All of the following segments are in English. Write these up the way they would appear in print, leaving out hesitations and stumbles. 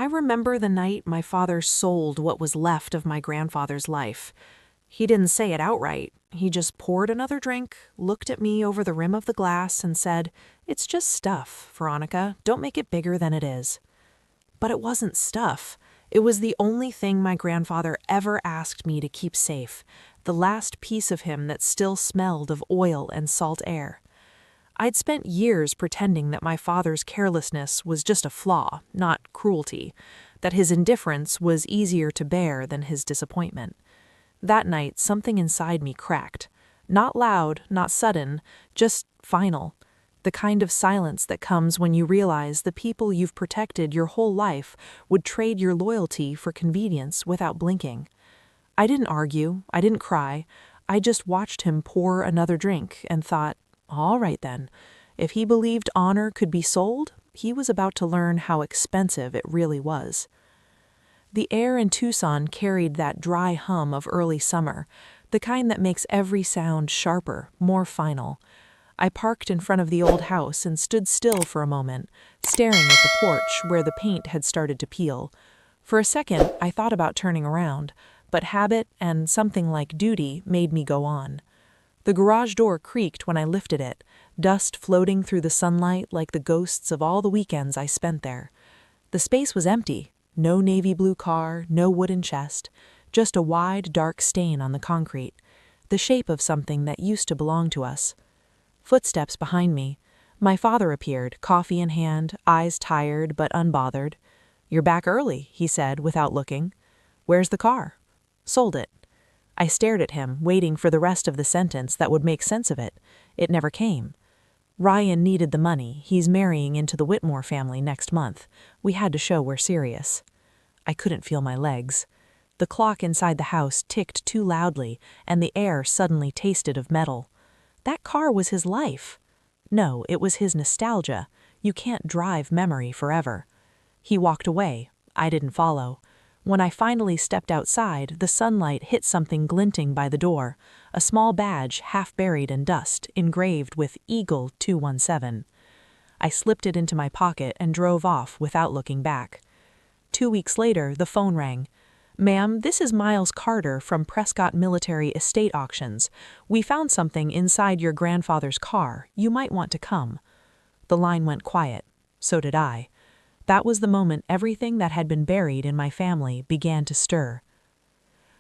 remember the night my father sold what was left of my grandfather's life. He didn't say it outright. He just poured another drink, looked at me over the rim of the glass, and said, "It's just stuff, Veronica. Don't make it bigger than it is." But it wasn't stuff. It was the only thing my grandfather ever asked me to keep safe, the last piece of him that still smelled of oil and salt air. I'd spent years pretending that my father's carelessness was just a flaw, not cruelty, that his indifference was easier to bear than his disappointment. That night, something inside me cracked. Not loud, not sudden, just final. The kind of silence that comes when you realize the people you've protected your whole life would trade your loyalty for convenience without blinking. I didn't argue, I didn't cry. I just watched him pour another drink and thought, all right then, if he believed honor could be sold, he was about to learn how expensive it really was. The air in Tucson carried that dry hum of early summer, the kind that makes every sound sharper, more final. I parked in front of the old house and stood still for a moment, staring at the porch where the paint had started to peel. For a second, I thought about turning around, but habit and something like duty made me go on. The garage door creaked when I lifted it, dust floating through the sunlight like the ghosts of all the weekends I spent there. The space was empty. No navy blue car, no wooden chest, just a wide, dark stain on the concrete, the shape of something that used to belong to us. Footsteps behind me. My father appeared, coffee in hand, eyes tired but unbothered. "You're back early," he said without looking. "Where's the car?" "Sold it." I stared at him, waiting for the rest of the sentence that would make sense of it. It never came. "Ryan needed the money. He's marrying into the Whitmore family next month. We had to show we're serious." I couldn't feel my legs. The clock inside the house ticked too loudly, and the air suddenly tasted of metal. That car was his life. No, it was his nostalgia. You can't drive memory forever. He walked away. I didn't follow. When I finally stepped outside, the sunlight hit something glinting by the door, a small badge half buried in dust, engraved with Eagle 217. I slipped it into my pocket and drove off without looking back. 2 weeks later, the phone rang. "Ma'am, this is Miles Carter from Prescott Military Estate Auctions. We found something inside your grandfather's car. You might want to come." The line went quiet. So did I. That was the moment everything that had been buried in my family began to stir.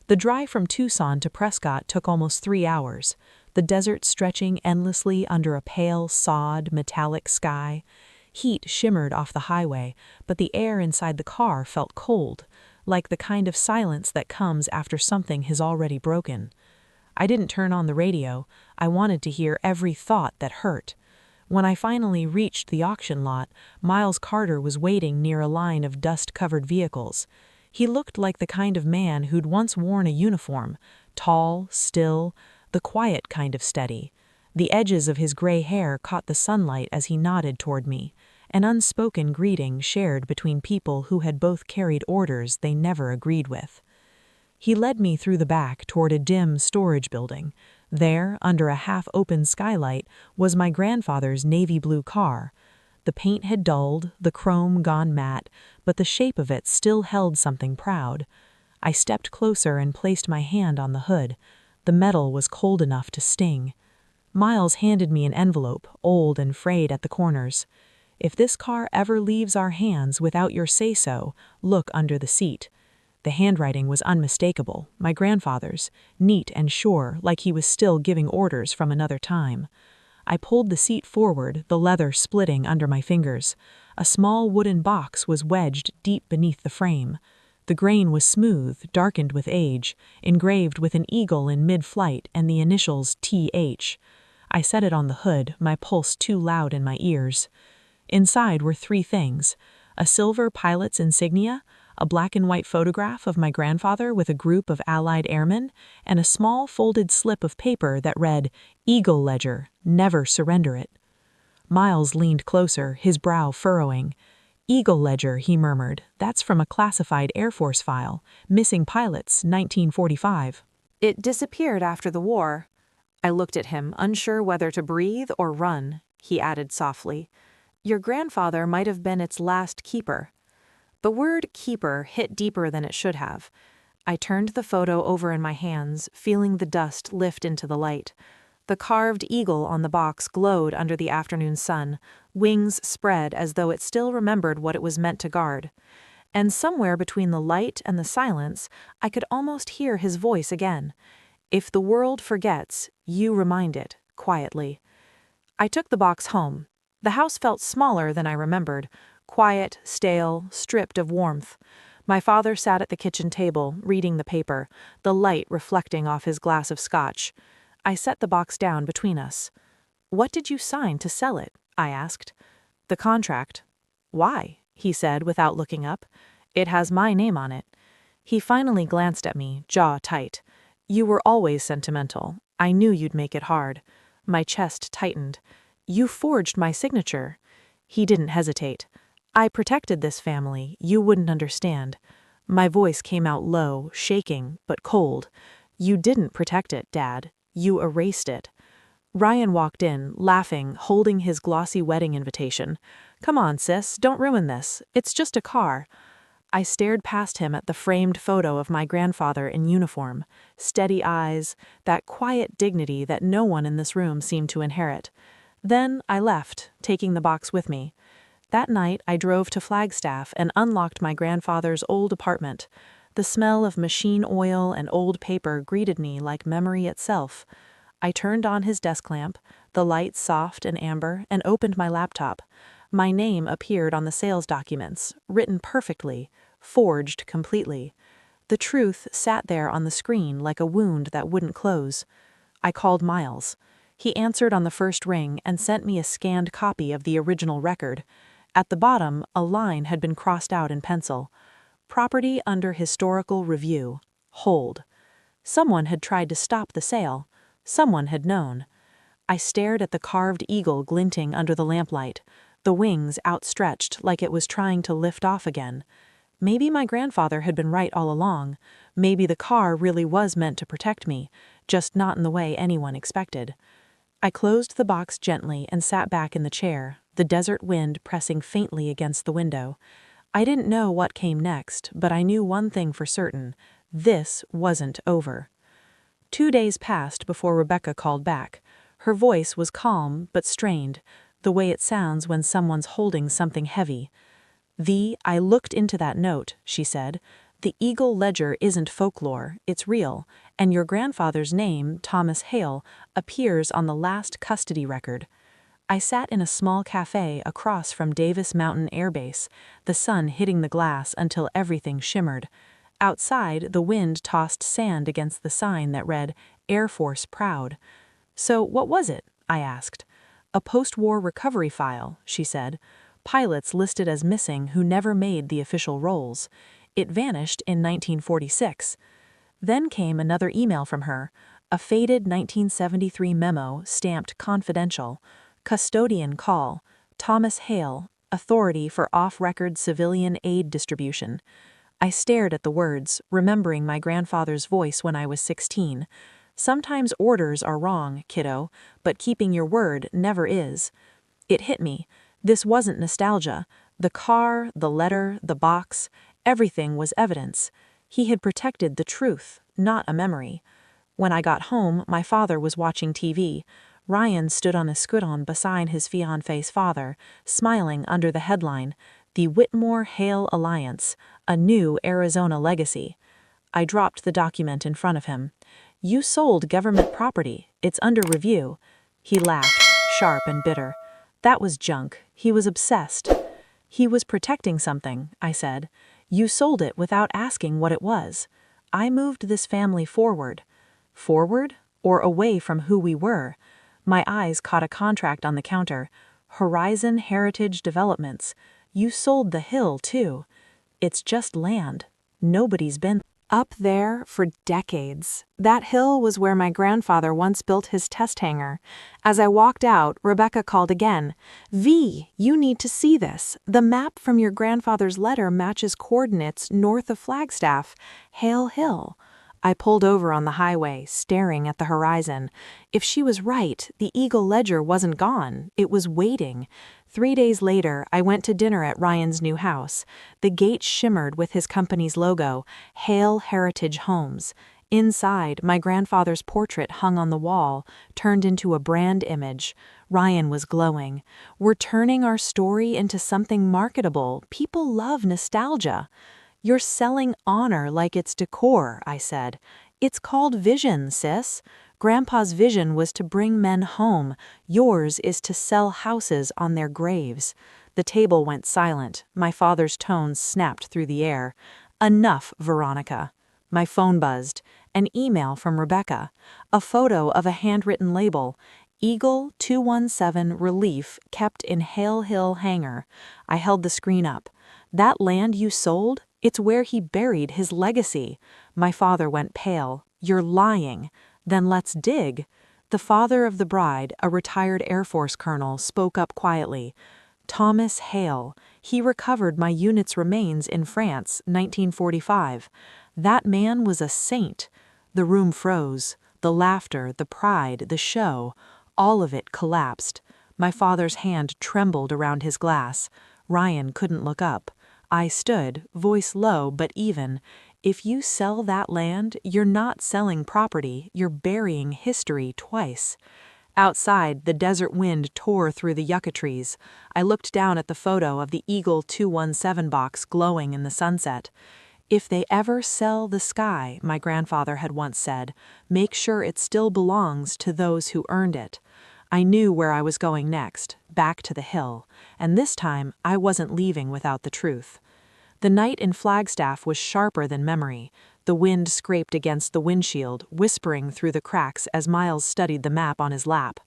The drive from Tucson to Prescott took almost 3 hours, the desert stretching endlessly under a pale, sod, metallic sky. Heat shimmered off the highway, but the air inside the car felt cold, like the kind of silence that comes after something has already broken. I didn't turn on the radio. I wanted to hear every thought that hurt. When I finally reached the auction lot, Miles Carter was waiting near a line of dust-covered vehicles. He looked like the kind of man who'd once worn a uniform, tall, still, the quiet kind of steady. The edges of his gray hair caught the sunlight as he nodded toward me, an unspoken greeting shared between people who had both carried orders they never agreed with. He led me through the back toward a dim storage building. There, under a half-open skylight, was my grandfather's navy blue car. The paint had dulled, the chrome gone matte, but the shape of it still held something proud. I stepped closer and placed my hand on the hood. The metal was cold enough to sting. Miles handed me an envelope, old and frayed at the corners. "If this car ever leaves our hands without your say-so, look under the seat." The handwriting was unmistakable, my grandfather's, neat and sure, like he was still giving orders from another time. I pulled the seat forward, the leather splitting under my fingers. A small wooden box was wedged deep beneath the frame. The grain was smooth, darkened with age, engraved with an eagle in mid-flight and the initials TH. I set it on the hood, my pulse too loud in my ears. Inside were 3 things: a silver pilot's insignia, a black and white photograph of my grandfather with a group of Allied airmen, and a small folded slip of paper that read, "Eagle Ledger, never surrender it." Miles leaned closer, his brow furrowing. "Eagle Ledger," he murmured. "That's from a classified Air Force file. Missing pilots, 1945. It disappeared after the war." I looked at him, unsure whether to breathe or run. He added softly, "Your grandfather might have been its last keeper." The word keeper hit deeper than it should have. I turned the photo over in my hands, feeling the dust lift into the light. The carved eagle on the box glowed under the afternoon sun, wings spread as though it still remembered what it was meant to guard. And somewhere between the light and the silence, I could almost hear his voice again. "If the world forgets, you remind it," quietly. I took the box home. The house felt smaller than I remembered, quiet, stale, stripped of warmth. My father sat at the kitchen table, reading the paper, the light reflecting off his glass of scotch. I set the box down between us. "What did you sign to sell it?" I asked. "The contract." "Why?" he said without looking up. "It has my name on it." He finally glanced at me, jaw tight. "You were always sentimental. I knew you'd make it hard." My chest tightened. "You forged my signature." He didn't hesitate. "I protected this family. You wouldn't understand." My voice came out low, shaking, but cold. "You didn't protect it, Dad. You erased it." Ryan walked in, laughing, holding his glossy wedding invitation. "Come on, sis, don't ruin this. It's just a car." I stared past him at the framed photo of my grandfather in uniform. Steady eyes, that quiet dignity that no one in this room seemed to inherit. Then I left, taking the box with me. That night I drove to Flagstaff and unlocked my grandfather's old apartment. The smell of machine oil and old paper greeted me like memory itself. I turned on his desk lamp, the light soft and amber, and opened my laptop. My name appeared on the sales documents, written perfectly, forged completely. The truth sat there on the screen like a wound that wouldn't close. I called Miles. He answered on the first ring and sent me a scanned copy of the original record. At the bottom, a line had been crossed out in pencil. "Property under historical review. Hold." Someone had tried to stop the sale. Someone had known. I stared at the carved eagle glinting under the lamplight, the wings outstretched like it was trying to lift off again. Maybe my grandfather had been right all along. Maybe the car really was meant to protect me, just not in the way anyone expected. I closed the box gently and sat back in the chair, the desert wind pressing faintly against the window. I didn't know what came next, but I knew one thing for certain. This wasn't over. 2 days passed before Rebecca called back. Her voice was calm but strained, the way it sounds when someone's holding something heavy. "I looked into that note," she said. "The Eagle Ledger isn't folklore, it's real, and your grandfather's name, Thomas Hale, appears on the last custody record." I sat in a small cafe across from Davis Mountain Air Base, the sun hitting the glass until everything shimmered. Outside, the wind tossed sand against the sign that read, "Air Force Proud." "So what was it?" I asked. "A post-war recovery file," she said. "Pilots listed as missing who never made the official rolls. It vanished in 1946. Then came another email from her, a faded 1973 memo stamped confidential. Custodian call. Thomas Hale, authority for off-record civilian aid distribution. I stared at the words, remembering my grandfather's voice when I was 16. Sometimes orders are wrong, kiddo, but keeping your word never is. It hit me. This wasn't nostalgia. The car, the letter, the box, everything was evidence. He had protected the truth, not a memory. When I got home, my father was watching TV. Ryan stood on a scudon beside his fiancé's father, smiling under the headline, "The Whitmore-Hale Alliance, a New Arizona Legacy." I dropped the document in front of him. "You sold government property. It's under review." He laughed, sharp and bitter. "That was junk. He was obsessed." "He was protecting something," I said. "You sold it without asking what it was. I moved this family forward." Forward or away from who we were? My eyes caught a contract on the counter. Horizon Heritage Developments. You sold the hill, too. It's just land. Nobody's been up there for decades. That hill was where my grandfather once built his test hangar. As I walked out, Rebecca called again. You need to see this. The map from your grandfather's letter matches coordinates north of Flagstaff, Hale Hill." I pulled over on the highway, staring at the horizon. If she was right, the Eagle Ledger wasn't gone. It was waiting. 3 days later, I went to dinner at Ryan's new house. The gate shimmered with his company's logo, Hale Heritage Homes. Inside, my grandfather's portrait hung on the wall, turned into a brand image. Ryan was glowing. "We're turning our story into something marketable. People love nostalgia." "You're selling honor like it's decor," I said. "It's called vision, sis. Grandpa's vision was to bring men home. Yours is to sell houses on their graves." The table went silent. My father's tones snapped through the air. "Enough, Veronica." My phone buzzed. An email from Rebecca. A photo of a handwritten label. Eagle 217 Relief kept in Hale Hill Hangar. I held the screen up. "That land you sold? It's where he buried his legacy." My father went pale. "You're lying." "Then let's dig." The father of the bride, a retired Air Force colonel, spoke up quietly. "Thomas Hale. He recovered my unit's remains in France, 1945. That man was a saint." The room froze. The laughter, the pride, the show, all of it collapsed. My father's hand trembled around his glass. Ryan couldn't look up. I stood, voice low but even. "If you sell that land, you're not selling property, you're burying history twice." Outside, the desert wind tore through the yucca trees. I looked down at the photo of the Eagle 217 box glowing in the sunset. "If they ever sell the sky," my grandfather had once said, "make sure it still belongs to those who earned it." I knew where I was going next, back to the hill, and this time I wasn't leaving without the truth. The night in Flagstaff was sharper than memory. The wind scraped against the windshield, whispering through the cracks as Miles studied the map on his lap.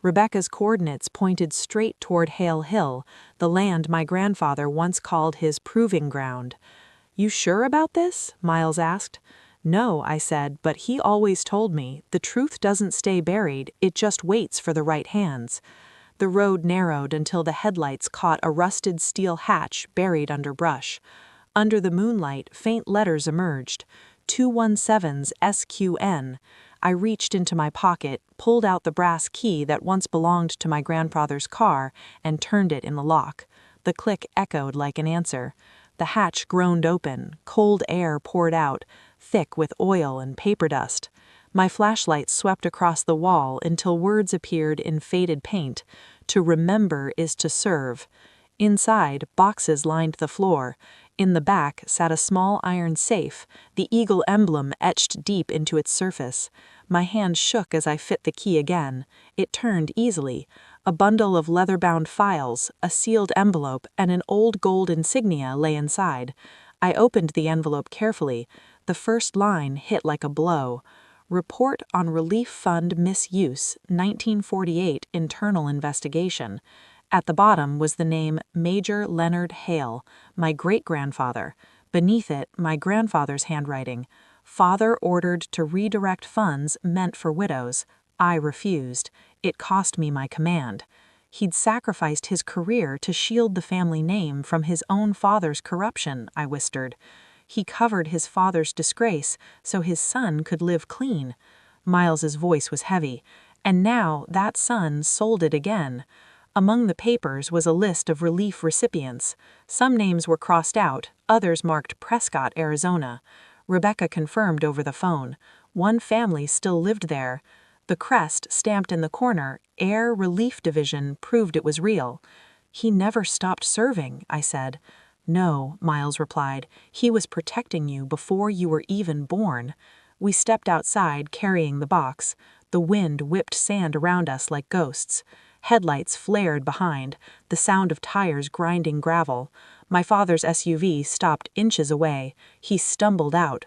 Rebecca's coordinates pointed straight toward Hale Hill, the land my grandfather once called his proving ground. "You sure about this?" Miles asked. "No," I said, "but he always told me, the truth doesn't stay buried, it just waits for the right hands." The road narrowed until the headlights caught a rusted steel hatch buried under brush. Under the moonlight, faint letters emerged. 217's SQN. I reached into my pocket, pulled out the brass key that once belonged to my grandfather's car, and turned it in the lock. The click echoed like an answer. The hatch groaned open, cold air poured out, thick with oil and paper dust. My flashlight swept across the wall until words appeared in faded paint. "To remember is to serve." Inside, boxes lined the floor. In the back sat a small iron safe, the eagle emblem etched deep into its surface. My hand shook as I fit the key again. It turned easily. A bundle of leather-bound files, a sealed envelope, and an old gold insignia lay inside. I opened the envelope carefully. The first line hit like a blow. "Report on Relief Fund Misuse, 1948 Internal Investigation." At the bottom was the name Major Leonard Hale, my great-grandfather. Beneath it, my grandfather's handwriting. "Father ordered to redirect funds meant for widows. I refused. It cost me my command." He'd sacrificed his career to shield the family name from his own father's corruption, I whispered. He covered his father's disgrace so his son could live clean. Miles's voice was heavy. And now that son sold it again. Among the papers was a list of relief recipients. Some names were crossed out, others marked Prescott, Arizona. Rebecca confirmed over the phone. One family still lived there. The crest stamped in the corner, Air Relief Division, proved it was real. "He never stopped serving," I said. "No," Miles replied. "He was protecting you before you were even born." We stepped outside, carrying the box. The wind whipped sand around us like ghosts. Headlights flared behind, the sound of tires grinding gravel. My father's SUV stopped inches away. He stumbled out,